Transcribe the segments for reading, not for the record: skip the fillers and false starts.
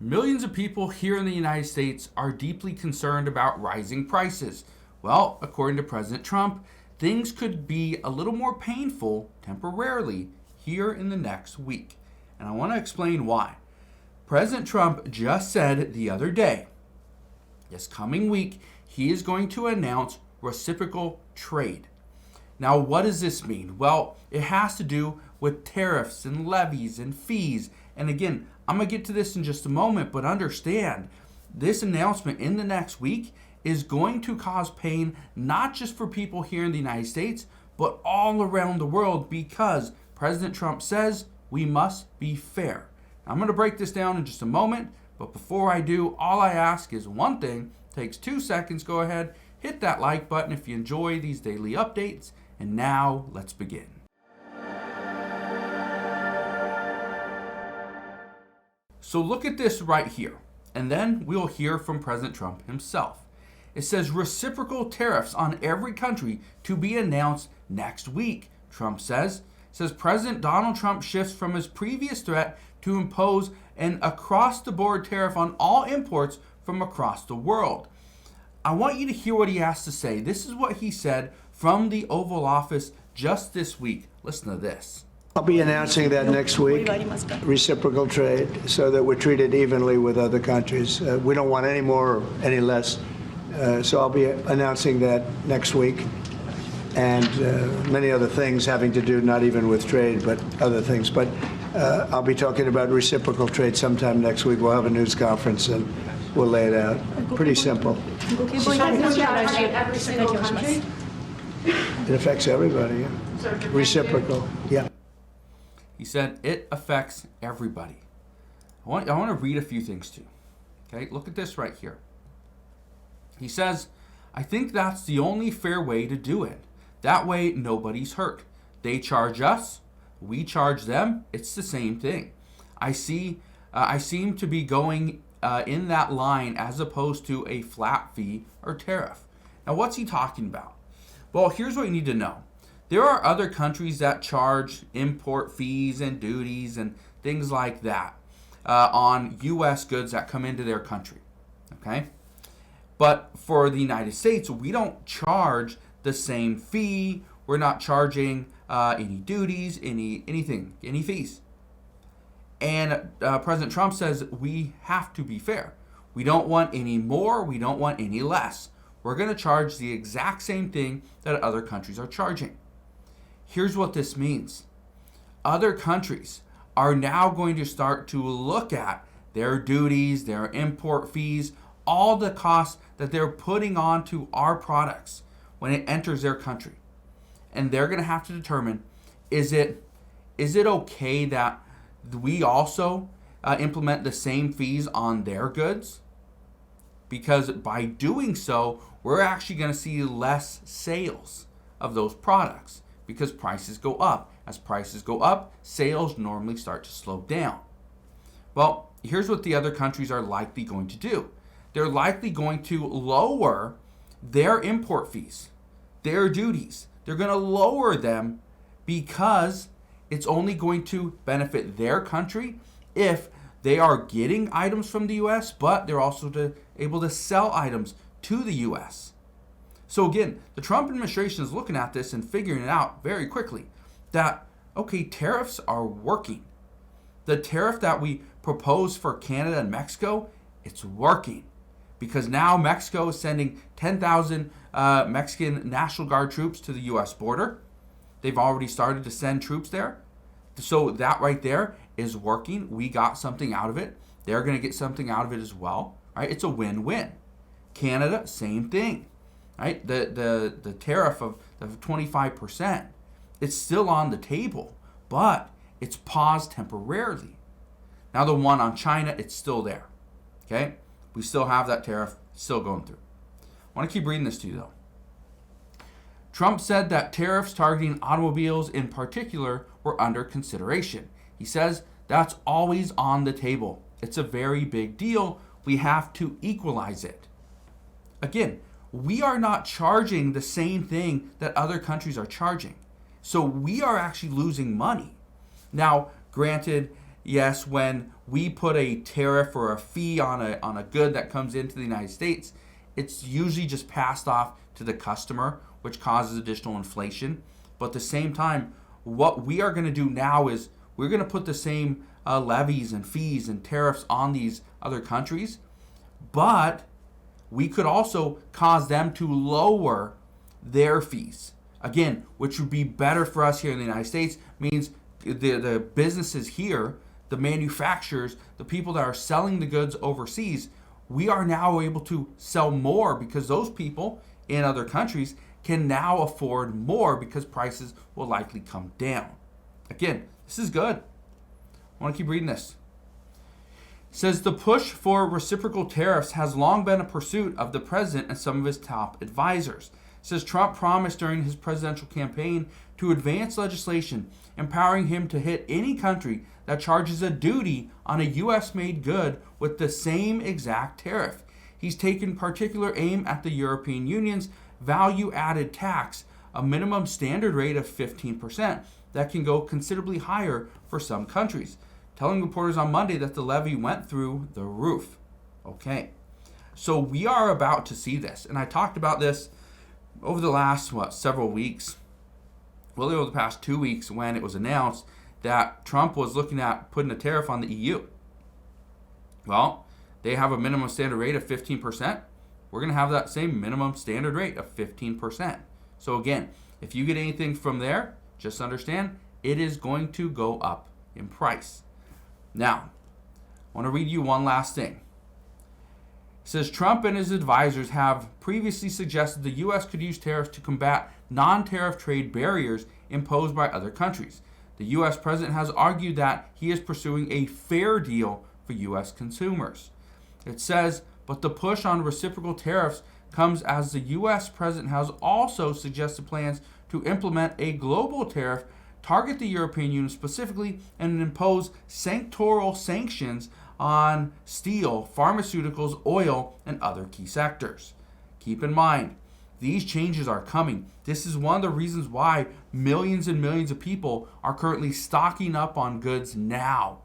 Millions of people here in the United States are deeply concerned about rising prices. Well, according to President Trump, things could be a little more painful temporarily here in the next week. And I want to explain why. President Trump just said the other day, this coming week, he is going to announce reciprocal trade. Now, what does this mean? Well, it has to do with tariffs and levies and fees. And again, I'm going to get to this in just a moment, but understand this announcement in the next week is going to cause pain not just for people here in the United States, but all around the world because President Trump says we must be fair. I'm going to break this down in just a moment, but before I do, all I ask is one thing. It takes 2 seconds. Go ahead, hit that like button if you enjoy these daily updates. And now let's begin. So look at this right here, and then we'll hear from President Trump himself. It says reciprocal tariffs on every country to be announced next week, Trump says. It says President Donald Trump shifts from his previous threat to impose an across-the-board tariff on all imports from across the world. I want you to hear what he has to say. This is what he said from the Oval Office just this week. Listen to this. I'll be announcing that next week, reciprocal trade, so that we're treated evenly with other countries. We don't want any more or any less. So I'll be announcing that next week. And many other things having to do not even with trade, but other things. But I'll be talking about reciprocal trade sometime next week. We'll have a news conference and we'll lay it out. Pretty simple. Every single country? It affects everybody, yeah. Reciprocal, yeah. He said it affects everybody. I want to read a few things too. Okay, look at this right here. He says, I think that's the only fair way to do it. That way nobody's hurt. They charge us, we charge them. It's the same thing. I seem to be going in that line as opposed to a flat fee or tariff. Now, what's he talking about? Well, here's what you need to know. There are other countries that charge import fees and duties and things like that on U.S. goods that come into their country, okay? But for the United States, we don't charge the same fee. We're not charging any duties, anything, any fees. And President Trump says we have to be fair. We don't want any more. We don't want any less. We're going to charge the exact same thing that other countries are charging. Here's what this means. Other countries are now going to start to look at their duties, their import fees, all the costs that they're putting onto our products when it enters their country. And they're going to have to determine, is it okay that we also implement the same fees on their goods? Because by doing so, we're actually going to see less sales of those products because prices go up. As prices go up, sales normally start to slow down. Well, here's what the other countries are likely going to do. They're likely going to lower their import fees, their duties. They're going to lower them because it's only going to benefit their country if they are getting items from the U.S., but they're also able to sell items to the U.S. So again, the Trump administration is looking at this and figuring it out very quickly that, okay, tariffs are working. The tariff that we proposed for Canada and Mexico, it's working because now Mexico is sending 10,000 Mexican National Guard troops to the U.S. border. They've already started to send troops there. So that right there is working. We got something out of it. They're going to get something out of it as well, right? It's a win-win. Canada, same thing, right? The tariff of 25%, it's still on the table, but it's paused temporarily. Now the one on China, it's still there, okay? We still have that tariff still going through. I want to keep reading this to you though. Trump said that tariffs targeting automobiles in particular were under consideration. He says that's always on the table. It's a very big deal. We have to equalize it. Again, we are not charging the same thing that other countries are charging. So we are actually losing money. Now, granted, yes, when we put a tariff or a fee on a good that comes into the United States, it's usually just passed off to the customer, which causes additional inflation. But at the same time, what we are going to do now is we're going to put the same levies and fees and tariffs on these other countries, but we could also cause them to lower their fees. Again, which would be better for us here in the United States, means the businesses here, the manufacturers, the people that are selling the goods overseas, we are now able to sell more because those people in other countries can now afford more because prices will likely come down. Again, this is good. I want to keep reading this. It says the push for reciprocal tariffs has long been a pursuit of the president and some of his top advisors. It says Trump promised during his presidential campaign to advance legislation empowering him to hit any country that charges a duty on a U.S.-made good with the same exact tariff. He's taken particular aim at the European Union's value-added tax, a minimum standard rate of 15% that can go considerably higher for some countries, telling reporters on Monday that the levy went through the roof. Okay, so we are about to see this, and I talked about this over the last, several weeks, really over the past 2 weeks when it was announced that Trump was looking at putting a tariff on the EU. Well, they have a minimum standard rate of 15%. We're going to have that same minimum standard rate of 15%. So again, if you get anything from there, just understand it is going to go up in price. Now, I want to read you one last thing. It says Trump and his advisors have previously suggested the U.S. could use tariffs to combat non-tariff trade barriers imposed by other countries. The U.S. president has argued that he is pursuing a fair deal for U.S. consumers. It says, but the push on reciprocal tariffs comes as the U.S. president has also suggested plans to implement a global tariff, target the European Union specifically, and impose sectoral sanctions on steel, pharmaceuticals, oil, and other key sectors. Keep in mind, these changes are coming. This is one of the reasons why millions and millions of people are currently stocking up on goods now.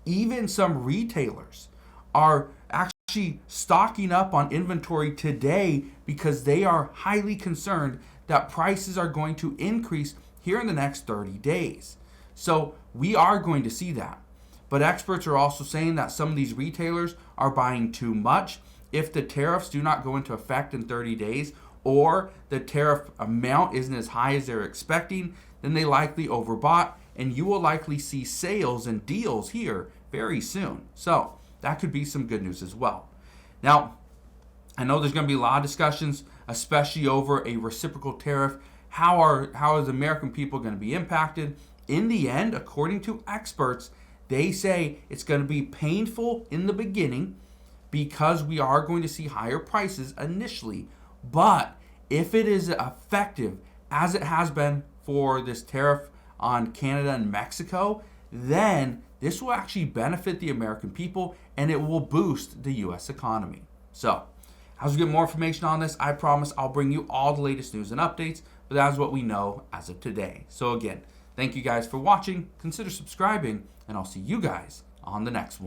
Even some retailers are actually stocking up on inventory today because they are highly concerned that prices are going to increase here in the next 30 days. So we are going to see that. But experts are also saying that some of these retailers are buying too much. If the tariffs do not go into effect in 30 days or the tariff amount isn't as high as they're expecting, then they likely overbought, and you will likely see sales and deals here very soon. So that could be some good news as well. Now, I know there's going to be a lot of discussions, especially over a reciprocal tariff. How is the American people going to be impacted? In the end, according to experts, they say it's going to be painful in the beginning because we are going to see higher prices initially. But if it is effective, as it has been for this tariff on Canada and Mexico, then this will actually benefit the American people and it will boost the U.S. economy. So, as we get more information on this, I promise I'll bring you all the latest news and updates, but that is what we know as of today. So again, thank you guys for watching, consider subscribing, and I'll see you guys on the next one.